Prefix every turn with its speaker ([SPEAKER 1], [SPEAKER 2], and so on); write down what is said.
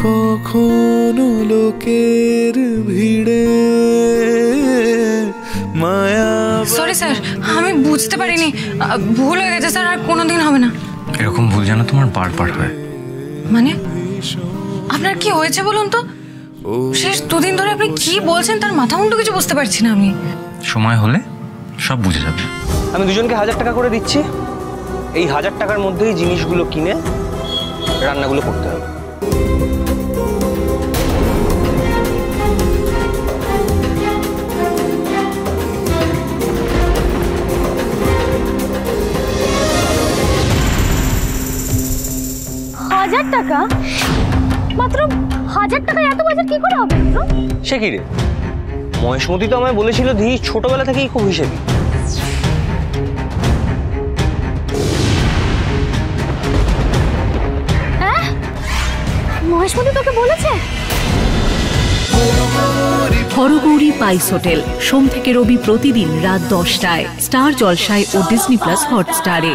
[SPEAKER 1] কখনো লোকের ভিড়ে মায়া।
[SPEAKER 2] সরি স্যার, আমি বুঝতে পারিনি, ভুল হয়ে গেছে স্যার, আর কোনোদিন হবে না।
[SPEAKER 3] এরকম ভুল যেন তোমার বারবার হয়।
[SPEAKER 2] মানে আপনার কি হয়েছে বলুন তো? শেষ দুদিন ধরে আপনি কি বলছেন তার মাথা মুন্ডু কিছু বুঝতে পারছি না আমি।
[SPEAKER 3] সময় হলে সব বুঝে যাবে।
[SPEAKER 4] আমি দুজনকে 1000 টাকা করে দিচ্ছি, এই 1000 টাকার মধ্যেই জিনিসগুলো কিনে রান্নাগুলো করতে হবে।
[SPEAKER 5] টাকা মাত্র 1000 টাকা এত বাজার কি করে হবে?
[SPEAKER 4] সে কি রে, মহেশমতি তো আমায় বলেছিল ধী ছোটবেলা থেকেই খুব হিসেবি।
[SPEAKER 5] হ্যাঁ, মহেশমতি তোকে বলেছে?
[SPEAKER 6] হরগৌরী পাইস হোটেল, সোম থেকে রবি প্রতিদিন রাত 10টায় স্টার জলসায় ও ডিজনি প্লাস হটস্টারে।